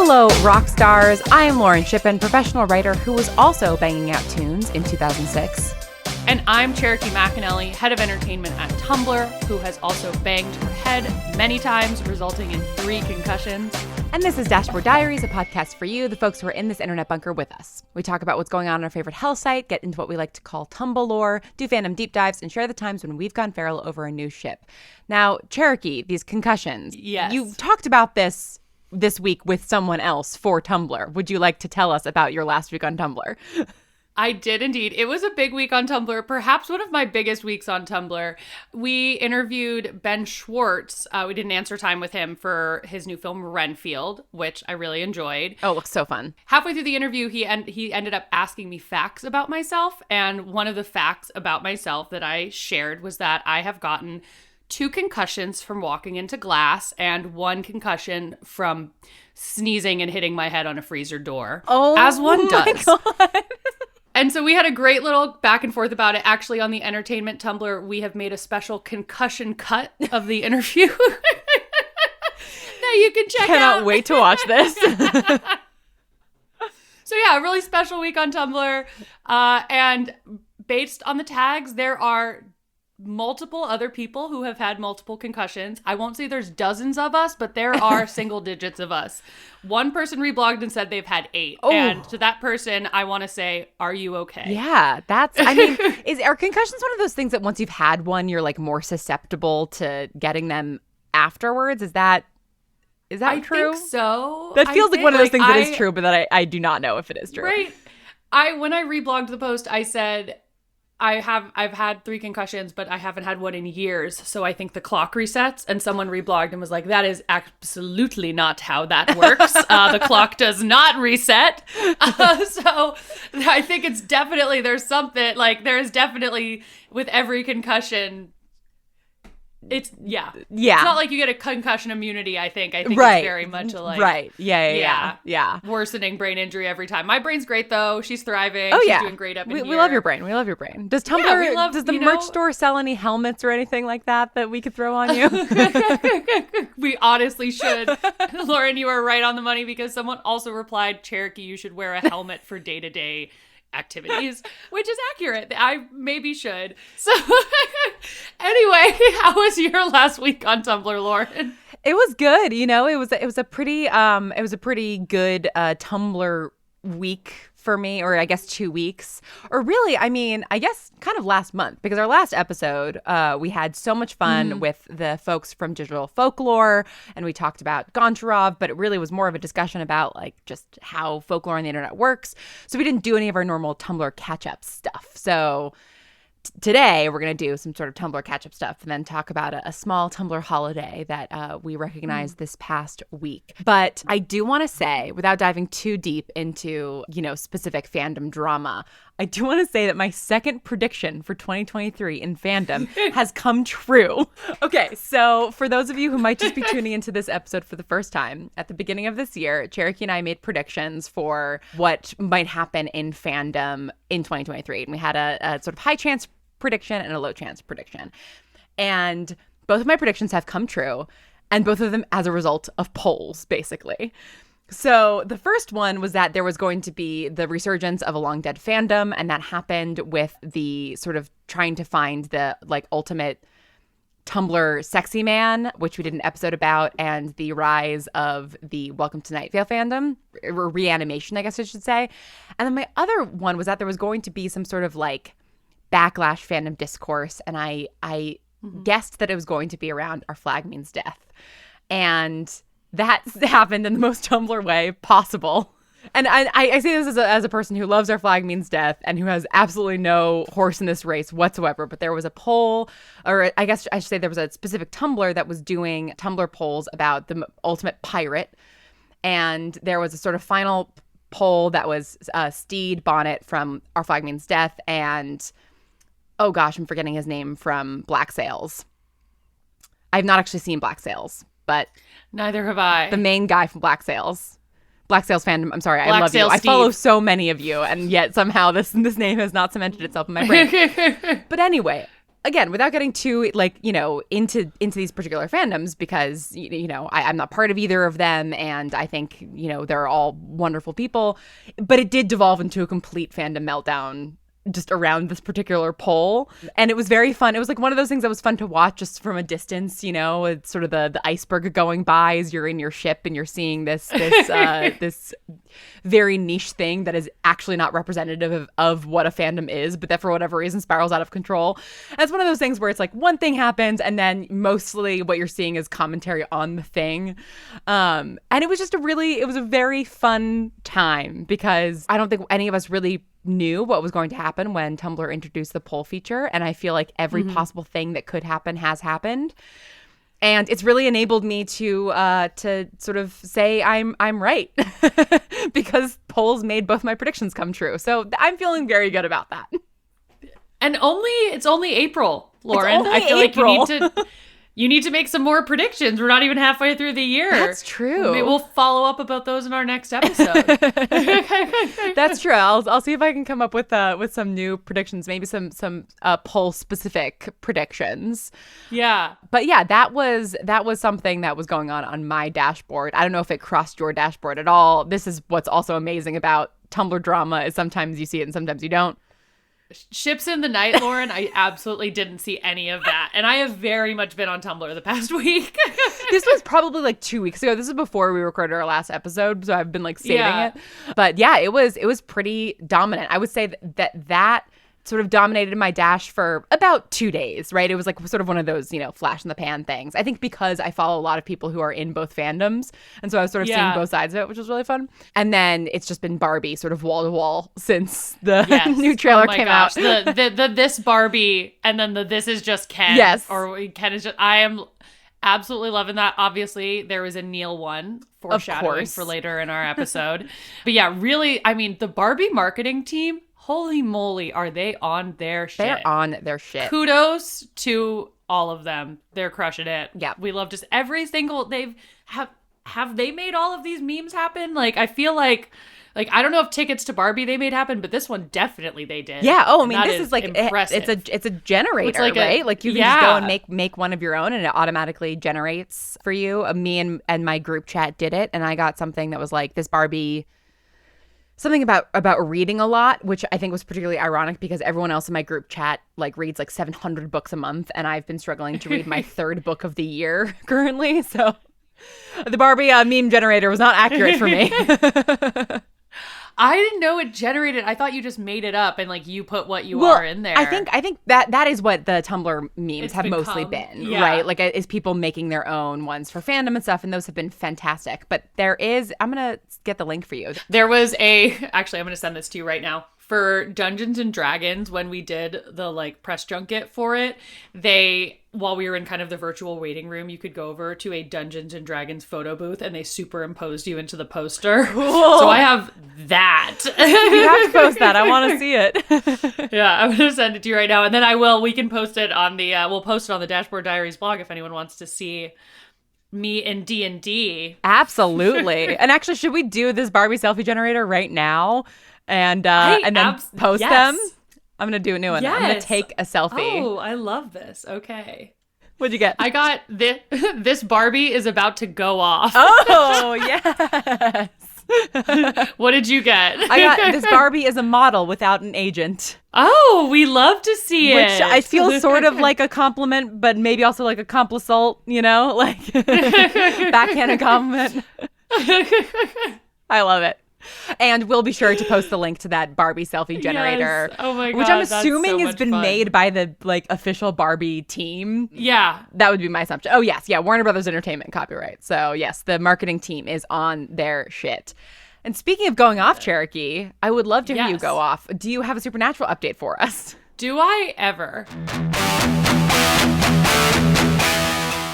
Hello, rock stars. I am Lauren Shippen, professional writer who was also banging out tunes in 2006. And I'm Cherokee McAnelly, head of entertainment at Tumblr, who has also banged her head many times, resulting in 3 concussions. And this is Dashboard Diaries, a podcast for you, the folks who are in this internet bunker with us. We talk about what's going on our favorite hell site, get into what we like to call Tumblr lore, do fandom deep dives, and share the times when we've gone feral over a new ship. Now, Cherokee, these concussions. Yes. You talked about this week with someone else for Tumblr. Would you like to tell us about your last week on Tumblr? I did indeed. It was a big week on Tumblr, perhaps one of my biggest weeks on Tumblr. We interviewed Ben Schwartz. We did an answer time with him for his new film Renfield, which I really enjoyed. Oh, it looks so fun. Halfway through the interview, he ended up asking me facts about myself. And one of the facts about myself that I shared was that I have gotten 2 concussions from walking into glass and 1 concussion from sneezing and hitting my head on a freezer door. Oh, as one does. God. And so we had a great little back and forth about it. Actually, on the entertainment Tumblr, we have made a special concussion cut of the interview that you can check out. Cannot wait to watch this. So yeah, a really special week on Tumblr. And based on the tags, there are multiple other people who have had multiple concussions. I won't say there's dozens of us, but there are single digits of us. One person reblogged and said they've had 8. Oh. And to that person, I want to say, are you okay? Yeah, are concussions one of those things that once you've had one, you're like more susceptible to getting them afterwards? Is that true? I think so. That feels like one of those things that is true, but that I do not know if it is true. Right. When I reblogged the post, I said, I've had 3 concussions, but I haven't had one in years. So I think the clock resets. And someone reblogged and was like, that is absolutely not how that works. The clock does not reset. So I think it's definitely, there's definitely with every concussion, it's not like you get a concussion immunity. I think it's very much like yeah worsening brain injury every time. My brain's great though. She's thriving. Oh, She's doing great up in here. We love your brain. Does Tumblr does the merch store sell any helmets or anything like that we could throw on you? We honestly should. Lauren, you are right on the money, because someone also replied, Cherokee, you should wear a helmet for day-to-day activities, which is accurate. I maybe should. So anyway, how was your last week on Tumblr, Lauren? It was good. It was a pretty good Tumblr week for me, or I guess 2 weeks, or really, I guess kind of last month, because our last episode, we had so much fun with the folks from Digital Folklore, and we talked about Goncharov, but it really was more of a discussion about like just how folklore on the internet works. So we didn't do any of our normal Tumblr catch-up stuff. So today, we're going to do some sort of Tumblr catch-up stuff and then talk about a small Tumblr holiday that we recognized this past week. But I do want to say, without diving too deep into, specific fandom drama, I do want to say that my second prediction for 2023 in fandom has come true. Okay, so for those of you who might just be tuning into this episode for the first time, at the beginning of this year, Cherokee and I made predictions for what might happen in fandom in 2023. And we had a sort of high chance prediction and a low chance prediction. And both of my predictions have come true, and both of them as a result of polls, basically. So the first one was that there was going to be the resurgence of a long dead fandom, and that happened with the sort of trying to find the like ultimate Tumblr sexy man, which we did an episode about, and the rise of the Welcome to Night Vale fandom, or reanimation, I guess I should say. And then my other one was that there was going to be some sort of like backlash fandom discourse, and I guessed that it was going to be around Our Flag Means Death. And that happened in the most Tumblr way possible. And I say this as a person who loves Our Flag Means Death and who has absolutely no horse in this race whatsoever. But there was a poll, or I guess I should say there was a specific Tumblr that was doing Tumblr polls about the ultimate pirate. And there was a sort of final poll that was Steed Bonnet from Our Flag Means Death and, oh gosh, I'm forgetting his name, from Black Sails. I've not actually seen Black Sails, but neither have I. The main guy from Black Sails fandom. I'm sorry, I love you. I follow so many of you, and yet somehow this name has not cemented itself in my brain. But anyway, again, without getting too like, into these particular fandoms, because I'm not part of either of them, and I think they're all wonderful people, but it did devolve into a complete fandom meltdown just around this particular poll, and it was very fun. It was like one of those things that was fun to watch just from a distance. It's sort of the iceberg going by as you're in your ship and you're seeing this this very niche thing that is actually not representative of what a fandom is, but that for whatever reason spirals out of control. And it's one of those things where it's like one thing happens and then mostly what you're seeing is commentary on the thing. And it was just it was a very fun time, because I don't think any of us really knew what was going to happen when Tumblr introduced the poll feature, and I feel like every possible thing that could happen has happened, and it's really enabled me to sort of say I'm right because polls made both my predictions come true. So I'm feeling very good about that. And it's only April, Lauren. It's only I feel April. like you need to make some more predictions. We're not even halfway through the year. That's true. Maybe we'll follow up about those in our next episode. That's true. I'll see if I can come up with some new predictions, maybe some poll specific predictions. Yeah. But yeah, that was something that was going on my dashboard. I don't know if it crossed your dashboard at all. This is what's also amazing about Tumblr drama, is sometimes you see it and sometimes you don't. Ships in the night, Lauren, I absolutely didn't see any of that. And I have very much been on Tumblr the past week. This was probably like 2 weeks ago. This is before we recorded our last episode, so I've been like saving it. But yeah, it was pretty dominant. I would say that sort of dominated my dash for about 2 days, right? It was like sort of one of those, flash in the pan things. I think because I follow a lot of people who are in both fandoms, and so I was sort of seeing both sides of it, which was really fun. And then it's just been Barbie sort of wall to wall since the new trailer came out. The this Barbie, and then the this is just Ken. Yes. Or Ken is just, I am absolutely loving that. Obviously, there was a Neil one foreshadowing for later in our episode. But yeah, really, I mean, the Barbie marketing team, holy moly, are they on their shit. They're on their shit. Kudos to all of them. They're crushing it. Yeah. We love just every single, have they made all of these memes happen? Like, I feel like I don't know if Tickets to Barbie they made happen, but this one definitely they did. Yeah. Oh, I mean, this is like impressive. it's a generator, right? Like you can just go and make one of your own, and it automatically generates for you. Me and my group chat did it, and I got something that was like this Barbie. Something about reading a lot, which I think was particularly ironic because everyone else in my group chat like reads like 700 books a month, and I've been struggling to read my third book of the year currently. So the Barbie meme generator was not accurate for me. I didn't know it generated. I thought you just made it up and like you put what you are in there. I think that is what the Tumblr memes have mostly been, right? Like is people making their own ones for fandom and stuff, and those have been fantastic. But I'm gonna get the link for you. There was actually I'm gonna send this to you right now. For Dungeons and Dragons, when we did the like press junket for it, while we were in kind of the virtual waiting room, you could go over to a Dungeons and Dragons photo booth and they superimposed you into the poster. Cool. So I have that. You have to post that. I want to see it. Yeah, I'm going to send it to you right now. And then we can post it on we'll post it on the Dashboard Diaries blog if anyone wants to see me in D&D. Absolutely. And actually, should we do this Barbie selfie generator right now? And then post them? I'm going to do a new one. Yes. I'm going to take a selfie. Oh, I love this. Okay. What'd you get? I got this Barbie is about to go off. Oh, yes. What did you get? I got this Barbie is a model without an agent. Oh, we love to see it. Which I feel sort of like a compliment, but maybe also like a complisult, like backhanded compliment. I love it. And we'll be sure to post the link to that Barbie selfie generator. Yes. Oh my God, which I'm assuming so has been fun. made by the official Barbie team. Yeah. That would be my assumption. Oh yes, yeah, Warner Brothers Entertainment copyright. So yes, the marketing team is on their shit. And speaking of going off, Cherokee, I would love to hear you go off. Do you have a supernatural update for us? Do I ever?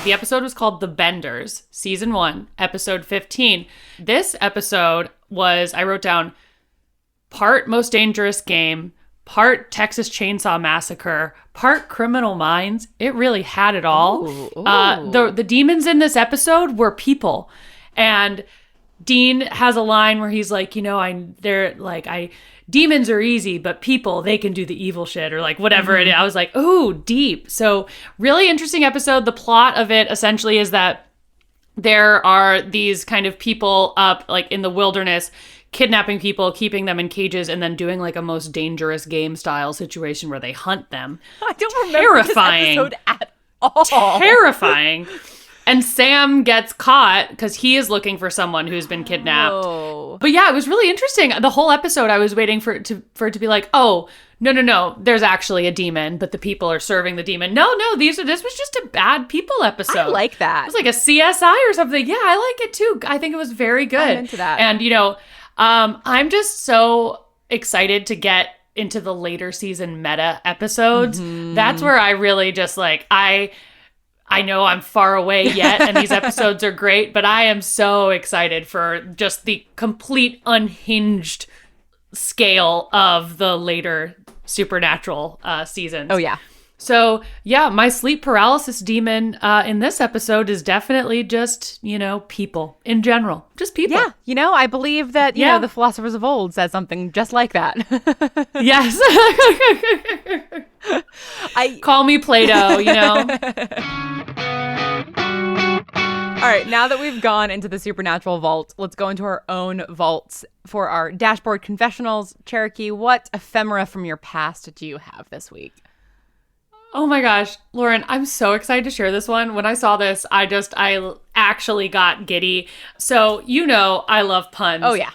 The episode was called The Benders, Season 1, Episode 15. This episode was, I wrote down, part Most Dangerous Game, part Texas Chainsaw Massacre, part Criminal Minds. It really had it all. Ooh. The demons in this episode were people. And Dean has a line where he's like, I demons are easy, but people, they can do the evil shit or like whatever it is. I was like, ooh, deep. So really interesting episode. The plot of it essentially is that there are these kind of people up like in the wilderness kidnapping people, keeping them in cages, and then doing like a most dangerous game style situation where they hunt them. I don't remember this episode at all. Terrifying. And Sam gets caught because he is looking for someone who's been kidnapped. Oh. But yeah, it was really interesting. The whole episode, I was waiting for it to be like, oh, no, there's actually a demon, but the people are serving the demon. No, this was just a bad people episode. I like that. It was like a CSI or something. Yeah, I like it too. I think it was very good. I'm into that. And, I'm just so excited to get into the later season meta episodes. That's where I really just like, I know I'm far away yet, and these episodes are great, but I am so excited for just the complete unhinged scale of the later Supernatural seasons. Oh, yeah. So, yeah, my sleep paralysis demon in this episode is definitely just, people in general. Just people. Yeah. I believe that, you know, the philosophers of old said something just like that. Yes. Call me Plato, All right, now that we've gone into the Supernatural vault, let's go into our own vaults for our dashboard confessionals. Cherokee, what ephemera from your past do you have this week? Oh my gosh, Lauren, I'm so excited to share this one. When I saw this, I actually got giddy. So, I love puns. Oh, yeah.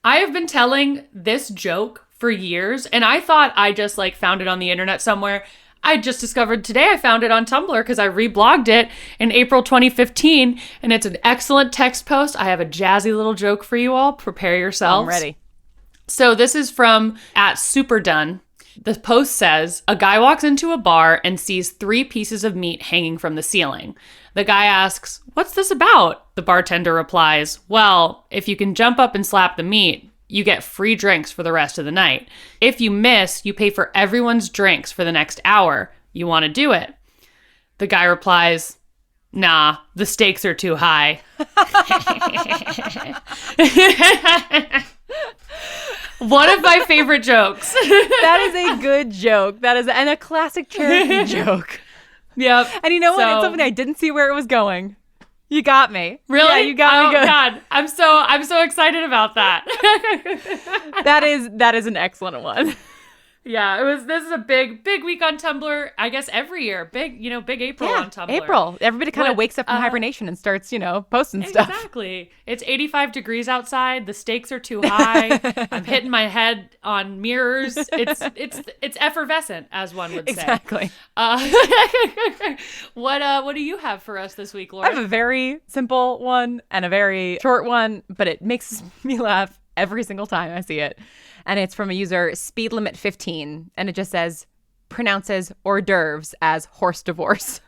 I have been telling this joke for years, and I thought I just found it on the internet somewhere. I just discovered today I found it on Tumblr because I reblogged it in April 2015, and it's an excellent text post. I have a jazzy little joke for you all. Prepare yourselves. I'm ready. So this is from @Superdone. The post says, a guy walks into a bar and sees 3 pieces of meat hanging from the ceiling. The guy asks, what's this about? The bartender replies, well, if you can jump up and slap the meat, you get free drinks for the rest of the night. If you miss, you pay for everyone's drinks for the next hour. You want to do it? The guy replies, nah, the stakes are too high. One of my favorite jokes. That is a good joke. And a classic Cherokee joke. Yep. And you know what? It's something I didn't see where it was going. You got me. Really? Yeah, you got me good. Oh God, I'm so excited about that. That is an excellent one. Yeah, this is a big week on Tumblr. I guess every year, big April on Tumblr. April. Everybody kind of wakes up from hibernation and starts, posting stuff. Exactly. It's 85 degrees outside. The stakes are too high. I'm hitting my head on mirrors. It's effervescent, as one would say. Exactly. What do you have for us this week, Lauren? I have a very simple one and a very short one, but it makes me laugh every single time I see it. And it's from a user, SpeedLimit15, and it just says, pronounces hors d'oeuvres as horse divorce.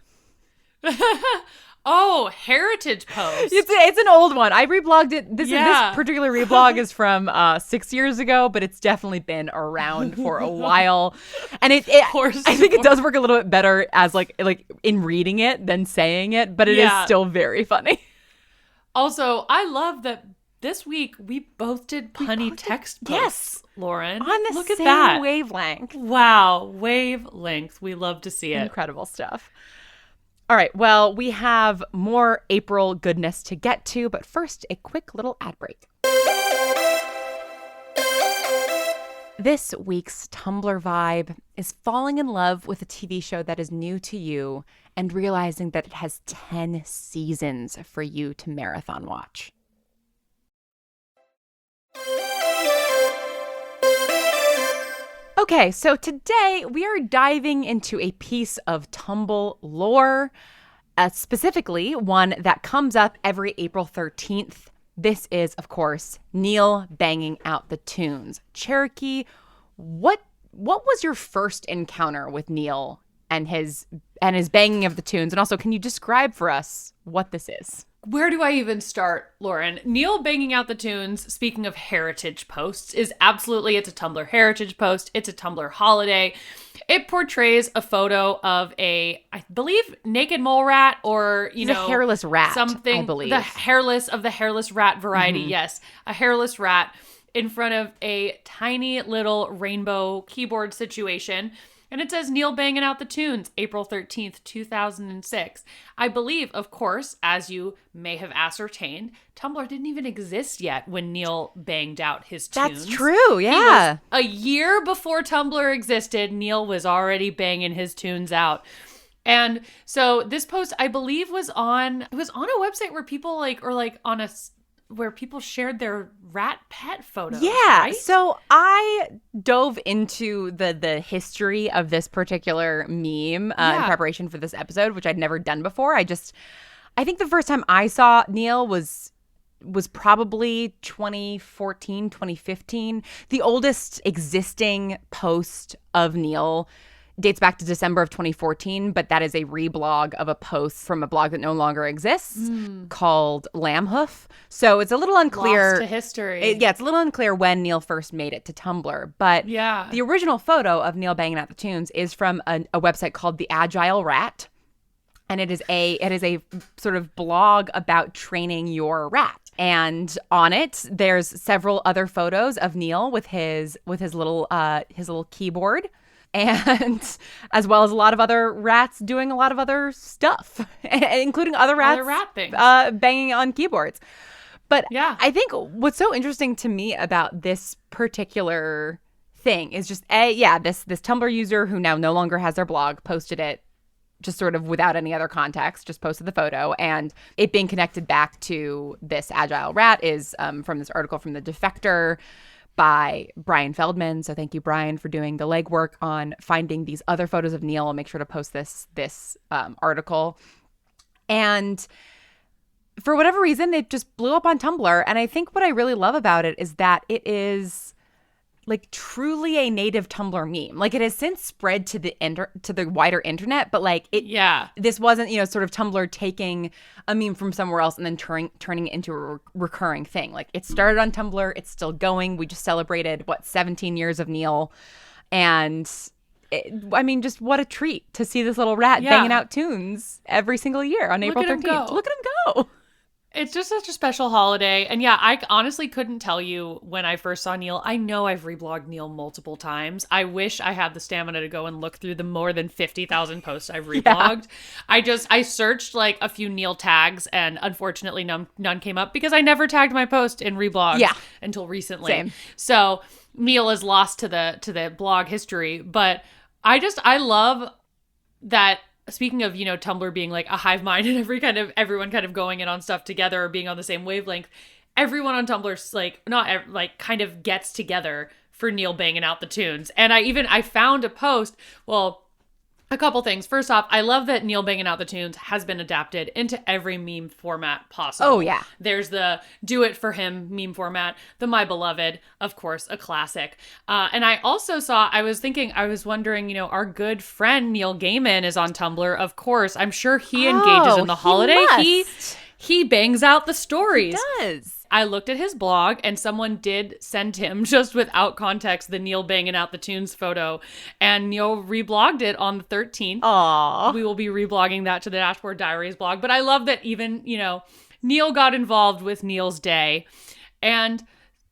Oh, heritage post. It's an old one. I reblogged it. This particular reblog is from 6 years ago, but it's definitely been around for a while. And I think it does work a little bit better as like in reading it than saying it, but it is still very funny. Also, I love that this week we both did punny text posts. Yes, Lauren. On the Look same at that. wavelength. Wow, wavelength. We love to see it. Incredible stuff. All right, well, we have more April goodness to get to, but first, a quick little ad break. This week's Tumblr vibe is falling in love with a TV show that is new to you and realizing that it has 10 seasons for you to marathon watch. Okay, so today we are diving into a piece of Tumblr lore, specifically one that comes up every April 13th. This is, of course, Neil banging out the tunes. Cherokee, what was your first encounter with Neil and his banging of the tunes? And also, can you describe for us what this is? Where do I even start, Lauren? Neil banging out the tunes, speaking of heritage posts, it's a Tumblr heritage post. It's a Tumblr holiday. It portrays a photo of I believe, naked mole rat or, a hairless rat, something. I believe. The hairless rat variety, yes. A hairless rat. in front of a tiny little rainbow keyboard situation. And it says Neil banging out the tunes, April 13th, 2006. I believe, of course, as you may have ascertained, Tumblr didn't even exist yet when Neil banged out his tunes. That's true, yeah. A year before Tumblr existed, Neil was already banging his tunes out. And so this post, I believe, was on a website where people where people shared their rat pet photos. Yeah. Right? So I dove into the history of this particular meme in preparation for this episode, which I'd never done before. I think the first time I saw Neil was probably 2014, 2015. The oldest existing post of Neil dates back to December of 2014, but that is a reblog of a post from a blog that no longer exists called Lambhoof. So it's a little unclear. Lost to history. It's a little unclear when Neil first made it to Tumblr. But the original photo of Neil banging out the tunes is from a website called The Agile Rat. And it is a sort of blog about training your rat. And on it, there's several other photos of Neil with his little keyboard. And as well as a lot of other rats doing a lot of other stuff, including other rats rat things. Banging on keyboards. But yeah. I think what's so interesting to me about this particular thing is just this Tumblr user who now no longer has their blog posted it just sort of without any other context, just posted the photo, and it being connected back to this agile rat is from this article from The Defector by Brian Feldman. So thank you, Brian, for doing the legwork on finding these other photos of Neil. I'll make sure to post this article. And for whatever reason, it just blew up on Tumblr. And I think what I really love about it is that it is like truly a native Tumblr meme. Like it has since spread to the wider internet, but like this wasn't, sort of Tumblr taking a meme from somewhere else and then turning it into a recurring thing. Like it started on Tumblr, it's still going. We just celebrated 17 years of Neil, and just what a treat to see this little rat banging out tunes every single year on April 13th. Look at him go. It's just such a special holiday. And yeah, I honestly couldn't tell you when I first saw Neil. I know I've reblogged Neil multiple times. I wish I had the stamina to go and look through the more than 50,000 posts I've reblogged. Yeah. I searched like a few Neil tags, and unfortunately none came up because I never tagged my post in reblogs until recently. Same. So Neil is lost to the blog history. But I love that. Speaking of, Tumblr being like a hive mind and everyone kind of going in on stuff together or being on the same wavelength, everyone on Tumblr's kind of gets together for Neil banging out the tunes. And I found a post, a couple things. First off, I love that Neil banging out the tunes has been adapted into every meme format possible. Oh, yeah. There's the Do It For Him meme format, the My Beloved, of course, a classic. And I also I was wondering, our good friend Neil Gaiman is on Tumblr. Of course, I'm sure he engages in the holiday. He bangs out the stories. He does. I looked at his blog, and someone did send him, just without context, the Neil banging out the tunes photo. And Neil reblogged it on the 13th. Aww. We will be reblogging that to the Dashboard Diaries blog. But I love that even, Neil got involved with Neil's Day. And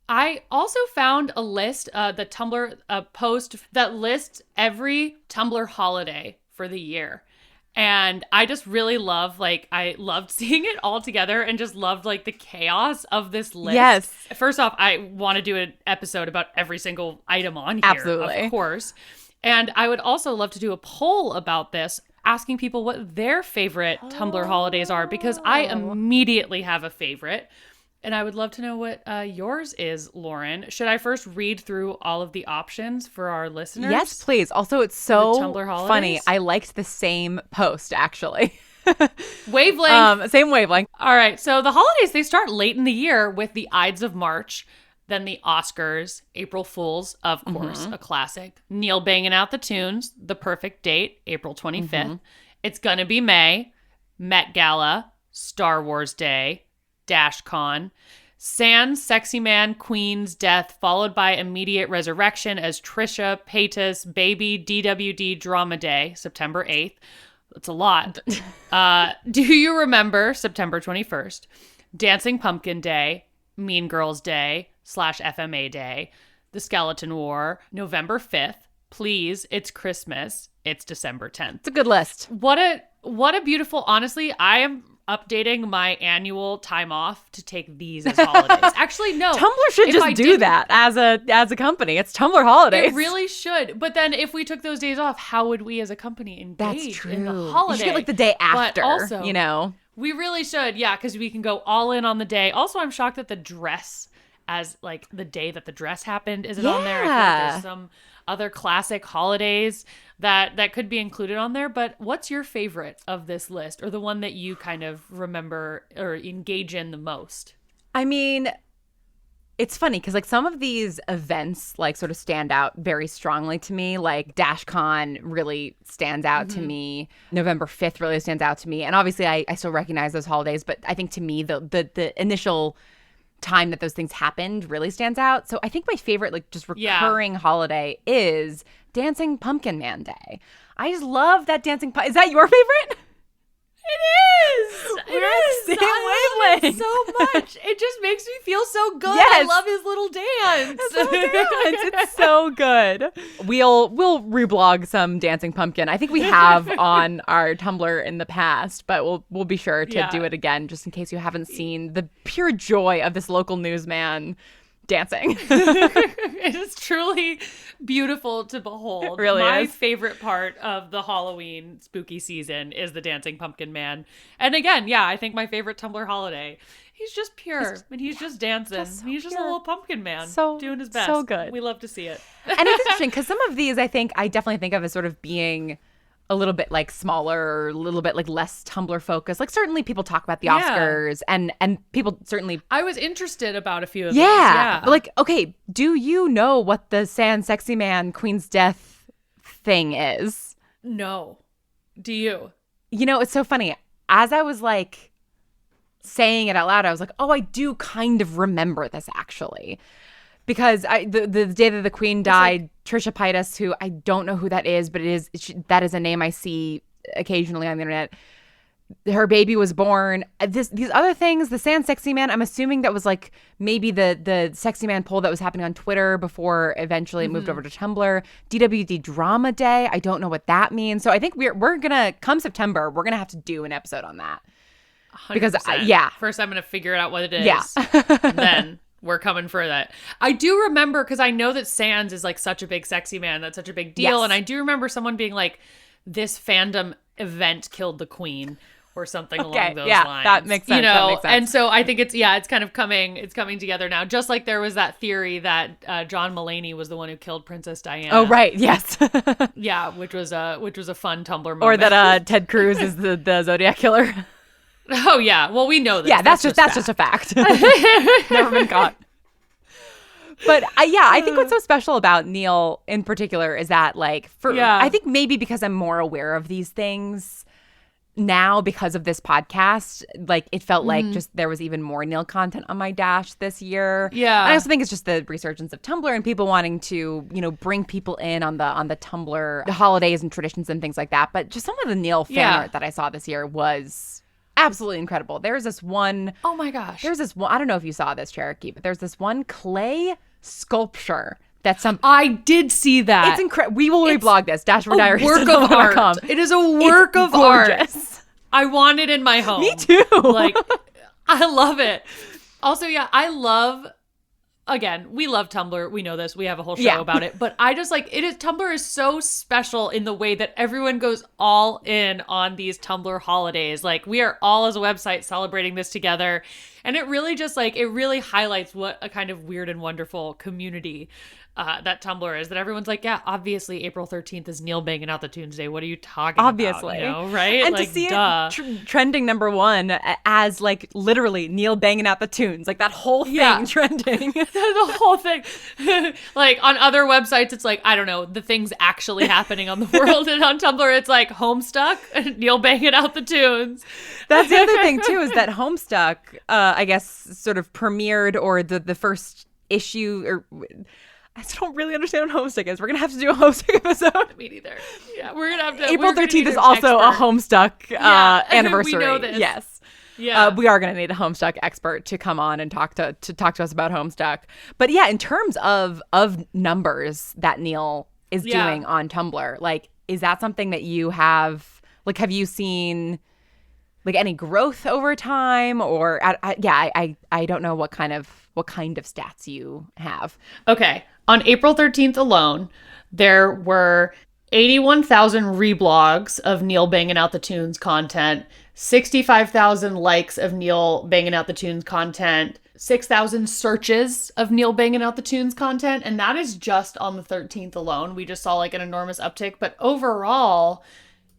I also found a list, the Tumblr post that lists every Tumblr holiday for the year. And I just really I loved seeing it all together and just loved the chaos of this list. Yes. First off, I want to do an episode about every single item on here. Absolutely. Of course. And I would also love to do a poll about this, asking people what their favorite Tumblr holidays are, because I immediately have a favorite. And I would love to know what yours is, Lauren. Should I first read through all of the options for our listeners? Yes, please. Also, it's so Tumblr holidays? funny. I liked the same post, actually. Wavelength. Same wavelength. All right. So the holidays, they start late in the year with the Ides of March, then the Oscars, April Fools, of course, a classic. Neil banging out the tunes, the perfect date, April 25th. It's gonna be May, Met Gala, Star Wars Day, DashCon, Sans Sexy Man Queen's death, followed by immediate resurrection as Trisha Paytas Baby DWD Drama Day, September 8th. That's a lot. Do You Remember, September 21st. Dancing Pumpkin Day, Mean Girls Day, /FMA Day, the Skeleton War, November 5th, Please, It's Christmas, it's December 10th. It's a good list. What a beautiful, honestly, I am updating my annual time off to take these as holidays. Actually, no. Tumblr should just do that as a company. It's Tumblr holidays. It really should. But then if we took those days off, how would we as a company engage in the holiday? You should get like the day after, but also, you know? We really should, yeah, because we can go all in on the day. Also, I'm shocked that the dress, as like the day that the dress happened, isn't on there. I feel like there's some other classic holidays that could be included on there. But what's your favorite of this list, or the one that you kind of remember or engage in the most? I mean, it's funny because like some of these events like sort of stand out very strongly to me. Like DashCon really stands out to me. November 5th really stands out to me. And obviously I still recognize those holidays, but I think to me the initial time that those things happened really stands out. So I think my favorite like just recurring holiday is Dancing Pumpkin Man Day. I just love that Is that your favorite? It is. We're on the same wavelength. So much. It just makes me feel so good. Yes. I love his little dance. It's so good. We'll reblog some Dancing Pumpkin. I think we have on our Tumblr in the past, but we'll be sure to do it again just in case you haven't seen the pure joy of this local newsman dancing. It is truly beautiful to behold. It really My is. favorite part of the Halloween spooky season is the Dancing Pumpkin Man. And again, yeah, I think my favorite Tumblr holiday. He's just pure and he's just dancing. He's just a little pumpkin man doing his best. So good. We love to see it. And it's interesting because some of these I definitely think of as sort of being a little bit like smaller, a little bit like less Tumblr focused. Like certainly people talk about the Oscars and people certainly. I was interested about a few of these. Yeah. But like, okay, do you know what the Sans Sexy Man Queen's Death thing is? No. Do you? You know, it's so funny. As I was like saying it out loud, I was like, oh, I do kind of remember this actually. Because the day that the Queen died, Trisha Paytas, who I don't know who that is, but that is a name I see occasionally on the internet. Her baby was born. These other things, the Sans Sexy Man, I'm assuming that was like maybe the Sexy Man poll that was happening on Twitter before eventually it moved over to Tumblr. DWD Drama Day, I don't know what that means. So I think we're gonna come September, we're gonna have to do an episode on that. 100%. Because first I'm gonna figure out what it is. Yeah. Then we're coming for that. I do remember, because I know that Sans is like such a big sexy man. That's such a big deal. Yes. And I do remember someone being like, this fandom event killed the Queen or something along those lines. That makes sense. You know, that makes sense. and so I think it's kind of coming together now. Just like there was that theory that John Mulaney was the one who killed Princess Diana. Oh, right. Yes. Yeah, which was a fun Tumblr moment. Or that Ted Cruz is the Zodiac killer. Oh yeah, well we know this. Yeah, that's just a fact. Never been caught. But I think what's so special about Neil in particular is that like I think maybe because I'm more aware of these things now because of this podcast, like it felt like just there was even more Neil content on my dash this year. Yeah. And I also think it's just the resurgence of Tumblr and people wanting to, you know, bring people in on the Tumblr holidays and traditions and things like that. But just some of the Neil fan art that I saw this year was absolutely incredible. There's this one. Oh my gosh. There's this one. I don't know if you saw this, Cherokee, but there's this one clay sculpture that's I did see that. It's incredible. We will reblog this. Diaries. Work of art. It is a work of art. I want it in my home. Me too. Like, I love it. Also, yeah, I love. Again, we love Tumblr. We know this. We have a whole show about it. But I just like it is Tumblr is so special in the way that everyone goes all in on these Tumblr holidays. Like we are all as a website celebrating this together. And it really just like it really highlights what a kind of weird and wonderful community that Tumblr is. That everyone's like, yeah, obviously April 13th is Neil banging out the tunes day. What are you talking about? Obviously. You know, right? And like, to see duh. it trending number one as like literally Neil banging out the tunes, like that whole thing trending. The whole thing. Like on other websites, it's like, I don't know, the things actually happening on the world. And on Tumblr, it's like Homestuck, Neil banging out the tunes. That's the other thing too, is that Homestuck, I guess, sort of premiered, or the first issue, or I still don't really understand what Homestuck is. We're gonna have to do a Homestuck episode. Me neither. Yeah, we're gonna have to. April 13th is also a Homestuck anniversary. We know this. Yes. Yeah. We are going to need a Homestuck expert to come on and talk to us about Homestuck. But yeah, in terms of numbers that Neil is doing on Tumblr, like, is that something that you have, like, have you seen like any growth over time, or I don't know what kind of stats you have. Okay. On April 13th alone, there were 81,000 reblogs of Neil banging out the tunes content, 65,000 likes of Neil banging out the tunes content, 6,000 searches of Neil banging out the tunes content, and that is just on the 13th alone. We just saw like an enormous uptick, but overall,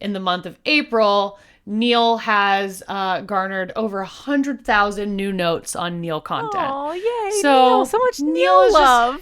in the month of April, Neil has garnered over 100,000 new notes on Neil content. Oh, yay! So Neil, so much Neil love.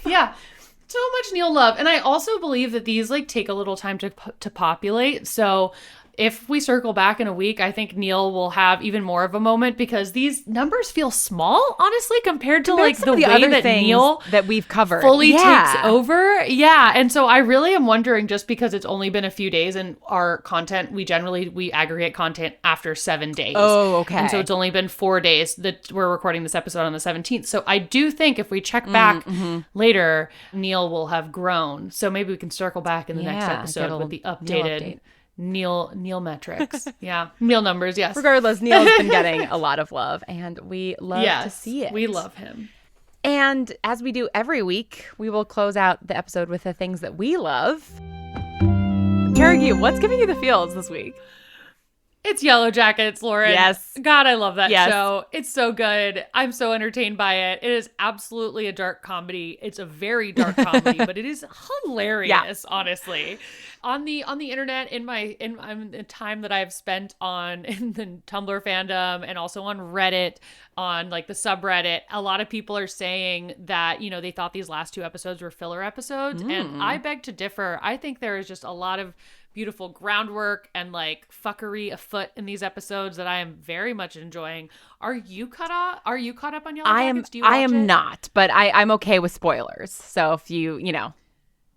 So much Neil love. And I also believe that these like take a little time to populate. So if we circle back in a week, I think Neil will have even more of a moment, because these numbers feel small, honestly, compared to like the way other that things Neil that we've covered fully takes over. Yeah. And so I really am wondering, just because it's only been a few days, and our content, we aggregate content after 7 days. Oh, okay. And so it's only been 4 days that we're recording this episode on the 17th. So I do think if we check back later, Neil will have grown. So maybe we can circle back in the next episode with the updated Neil metrics. Yeah. Neil numbers. Yes. Regardless, Neil's been getting a lot of love, and we love to see it. We love him. And as we do every week, we will close out the episode with the things that we love. Cherokee, what's giving you the feels this week? It's Yellow Jackets, Lauren. Yes. God, I love that show. It's so good. I'm so entertained by it. It is absolutely a dark comedy. It's a very dark comedy, but it is hilarious, honestly. On the internet, in the time that I've spent in the Tumblr fandom, and also on Reddit, on like the subreddit, a lot of people are saying that, you know, they thought these last 2 episodes were filler episodes. And I beg to differ. I think there is just a lot of beautiful groundwork and like fuckery afoot in these episodes that I am very much enjoying. Are you caught up on Yellow Jackets? Do you watch I am it? not, but I'm okay with spoilers. So if you know,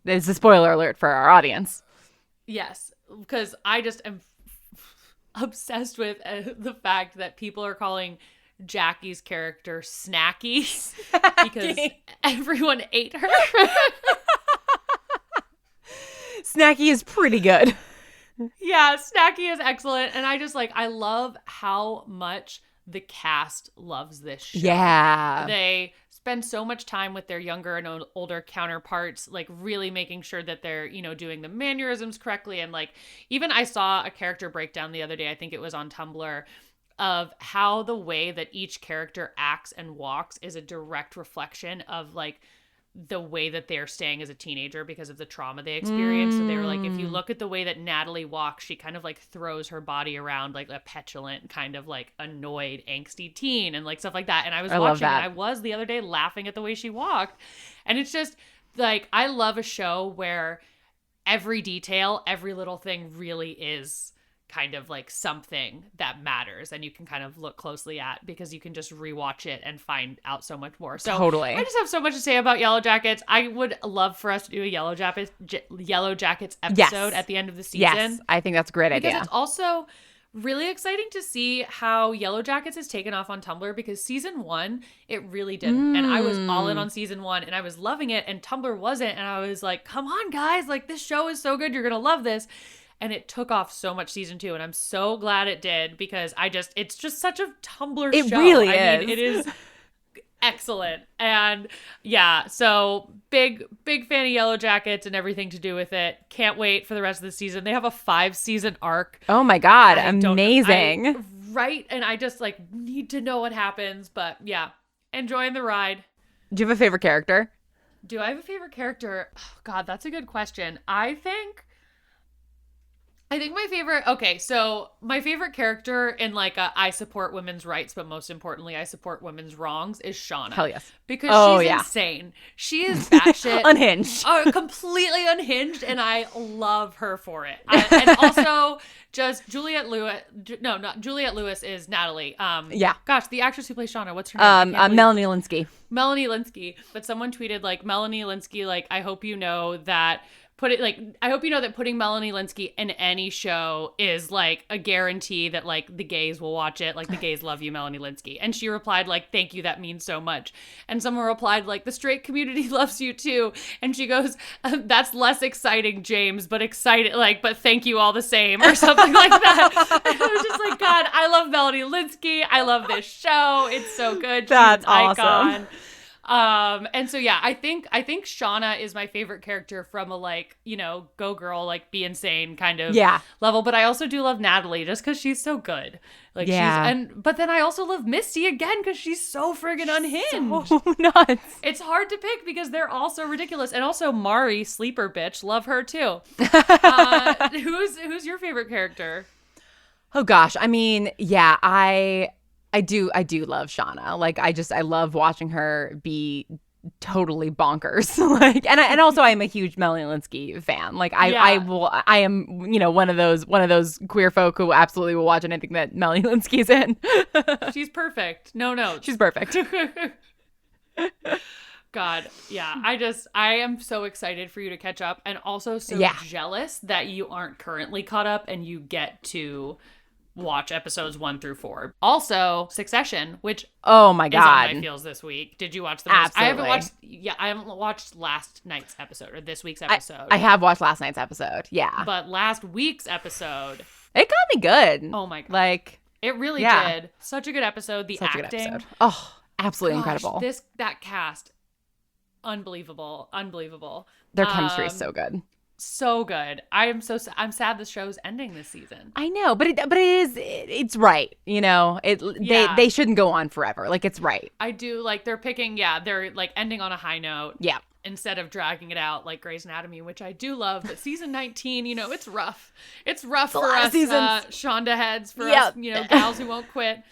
there's a spoiler alert for our audience. Yes, because I just am obsessed with the fact that people are calling Jackie's character Snacky because everyone ate her. Snacky is pretty good. Yeah, Snacky is excellent. And I love how much the cast loves this show. Yeah. They spend so much time with their younger and older counterparts, like really making sure that they're, you know, doing the mannerisms correctly. And like, even I saw a character breakdown the other day, I think it was on Tumblr, of how the way that each character acts and walks is a direct reflection of like the way that they're staying as a teenager because of the trauma they experienced. So they were like, if you look at the way that Natalie walks, she kind of like throws her body around like a petulant, kind of like annoyed, angsty teen and like stuff like that. And I was watching and I was the other day laughing at the way she walked. And it's just like, I love a show where every detail, every little thing really is kind of like something that matters and you can kind of look closely at, because you can just rewatch it and find out so much more. So totally. I just have so much to say about Yellow Jackets. I would love for us to do a Yellow Jackets episode at the end of the season. Yes, I think that's a great idea. Because it's also really exciting to see how Yellow Jackets has taken off on Tumblr, because season 1, it really didn't. And I was all in on season 1 and I was loving it, and Tumblr wasn't. And I was like, come on guys, like this show is so good. You're going to love this. And it took off so much season 2, and I'm so glad it did, because it's just such a Tumblr show. It really is. I mean, it is excellent. And yeah, so big fan of Yellow Jackets and everything to do with it. Can't wait for the rest of the season. They have a 5-season arc. Oh my God, amazing. Right, and I just like need to know what happens, but yeah, enjoying the ride. Do you have a favorite character? Do I have a favorite character? Oh, God, that's a good question. I think my favorite character in like a I support women's rights, but most importantly, I support women's wrongs is Shauna. Hell yes. Because she's insane. She is batshit. Unhinged. Completely unhinged, and I love her for it. And also just Juliette Lewis. No, not Juliette Lewis is Natalie. Yeah. Gosh, the actress who plays Shauna, what's her name? Melanie Linsky. Melanie Linsky. But someone tweeted like, Melanie Linsky, like, I hope you know that I hope you know that putting Melanie Lynskey in any show is like a guarantee that like the gays will watch it. Like the gays love you, Melanie Lynskey. And she replied like, thank you, that means so much. And someone replied like, the straight community loves you too. And she goes, that's less exciting, James, but excited, like, but thank you all the same, or something like that. And I was just like, God, I love Melanie Lynskey. I love this show. It's so good. That's She's an awesome. icon. And so yeah, I think Shauna is my favorite character from a like, you know, go girl, like be insane kind of level. But I also do love Natalie just because she's so good. Like but then I also love Misty again because she's so friggin' unhinged. So nuts. It's hard to pick because they're all so ridiculous. And also Mari, sleeper bitch, love her too. Who's your favorite character? Oh gosh, I mean, yeah, I do love Shauna. Like I love watching her be totally bonkers. Like and also I'm a huge Melanie Lynskey fan. Like I am, you know, one of those queer folk who absolutely will watch anything that Melanie Lynskey's in. She's perfect. No. She's perfect. God, yeah. I am so excited for you to catch up and also so jealous that you aren't currently caught up and you get to watch episodes 1 through 4. Also, Succession, which oh my god is on my feels this week. Did you watch the most? Absolutely. I haven't watched last night's episode or this week's episode. I have watched last night's episode. Yeah. But last week's episode, it got me good. Oh my god. Like it really did. Such a good episode. The acting. Oh, absolutely incredible. That cast, unbelievable. Their chemistry is so good. So good. I'm sad the show's ending this season. I know, but it's right. You know, they shouldn't go on forever. Like it's right. I do like they're picking. They're like ending on a high note. Yeah. Instead of dragging it out like Grey's Anatomy, which I do love. But season 19, you know, it's rough. It's rough for us Shonda heads, for us, you know, gals who won't quit.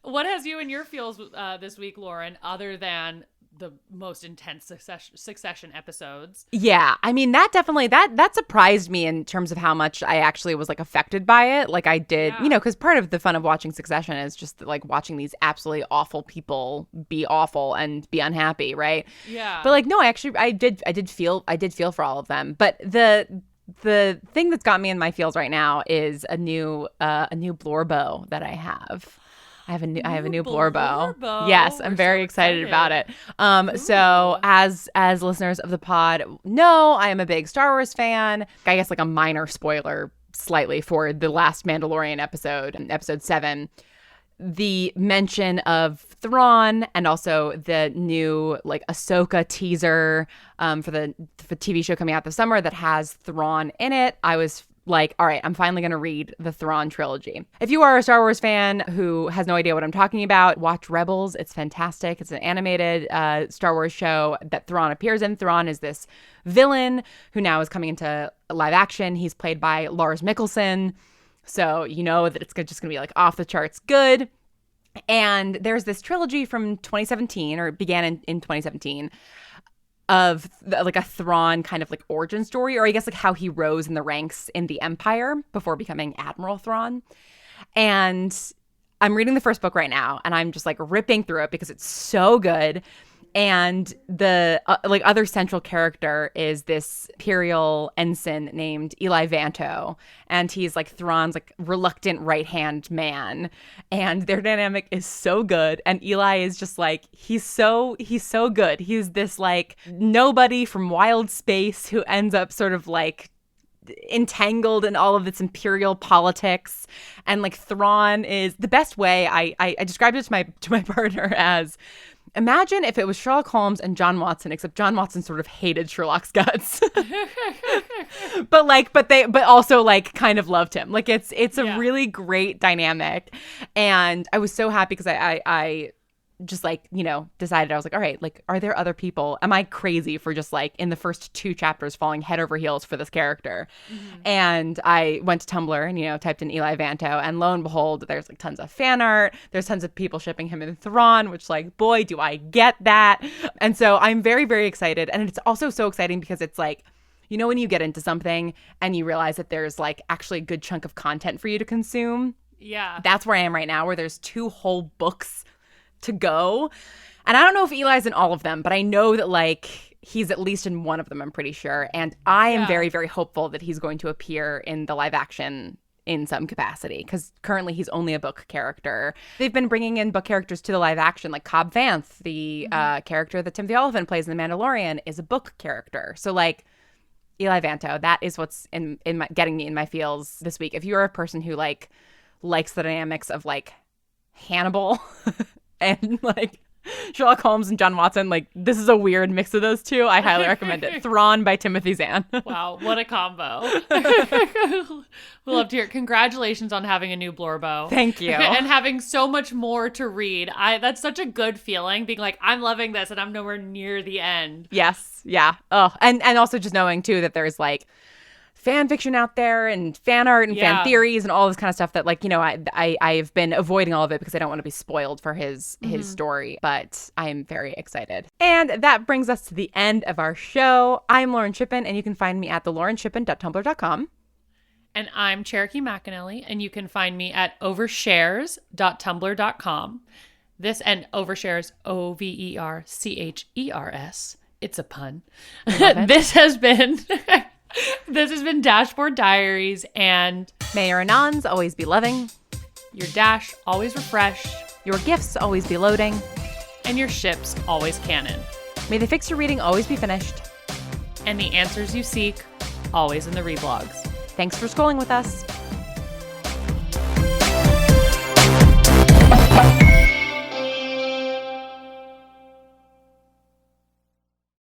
What has you in your feels this week, Lauren, other than the most intense Succession episodes? Yeah, I mean that definitely that surprised me in terms of how much I actually was like affected by it. Like I did, you know, because part of the fun of watching Succession is just like watching these absolutely awful people be awful and be unhappy, right? Yeah. But like no, I did feel for all of them. But the thing that's got me in my feels right now is a new blorbo that I have. I have a new blorbo. Yes, I'm very excited about it. So as listeners of the pod know, I am a big Star Wars fan. I guess like a minor spoiler slightly for the last Mandalorian episode 7. The mention of Thrawn and also the new like Ahsoka teaser for the TV show coming out this summer that has Thrawn in it. I was like, all right, I'm finally going to read the Thrawn trilogy. If you are a Star Wars fan who has no idea what I'm talking about, watch Rebels. It's fantastic. It's an animated Star Wars show that Thrawn appears in. Thrawn is this villain who now is coming into live action. He's played by Lars Mikkelsen. So you know that it's just going to be like off the charts good. And there's this trilogy from 2017, or it began in 2017, of like a Thrawn kind of like origin story, or I guess like how he rose in the ranks in the Empire before becoming Admiral Thrawn. And I'm reading the first book right now, and I'm just like ripping through it because it's so good. And the like other central character is this Imperial ensign named Eli Vanto, and he's like Thrawn's like reluctant right-hand man, and their dynamic is so good. And Eli is just like he's so good. He's this like nobody from wild space who ends up sort of like entangled in all of its imperial politics. And like Thrawn is the best way I described it to my partner as, imagine if it was Sherlock Holmes and John Watson, except John Watson sort of hated Sherlock's guts. but also like kind of loved him. Like it's a really great dynamic. And I was so happy because I just like, you know, decided, I was like, all right, like, are there other people? Am I crazy for just like in the first 2 chapters falling head over heels for this character? Mm-hmm. And I went to Tumblr and, you know, typed in Eli Vanto, and lo and behold, there's like tons of fan art. There's tons of people shipping him in Thrawn, which like, boy, do I get that. And so I'm very, very excited. And it's also so exciting because it's like, you know, when you get into something and you realize that there's like actually a good chunk of content for you to consume. Yeah. That's where I am right now, where there's 2 whole books to go. And I don't know if Eli's in all of them, but I know that like he's at least in one of them, I'm pretty sure. And I am Yeah. very, very hopeful that he's going to appear in the live action in some capacity, because currently he's only a book character. They've been bringing in book characters to the live action, like Cobb Vanth, the character that Timothy Olyphant plays in The Mandalorian, is a book character. So like Eli Vanto, that is what's in my, getting me in my feels this week. If you're a person who like likes the dynamics of like Hannibal and like Sherlock Holmes and John Watson, like this is a weird mix of those two. I highly recommend it. Thrawn by Timothy Zahn. Wow, what a combo. We'll love to hear it. Congratulations on having a new blorbo. Thank you. And having so much more to read. That's such a good feeling, being like, I'm loving this and I'm nowhere near the end. Yes. Yeah. Oh, and also just knowing too that there's like fan fiction out there and fan art and fan theories and all this kind of stuff that like, you know, I've been avoiding all of it because I don't want to be spoiled for his story, but I am very excited. And that brings us to the end of our show. I'm Lauren Shippen, and you can find me at thelauren.tumblr.com. And I'm Cherokee McAnelly, and you can find me at overshares.tumblr.com. This and overshares, Overchers. It's a pun. This has been Dashboard Diaries, and may your anons always be loving, your dash always refresh, your gifts always be loading, and your ships always canon. May the fix your reading always be finished, and the answers you seek always in the reblogs. Thanks for scrolling with us.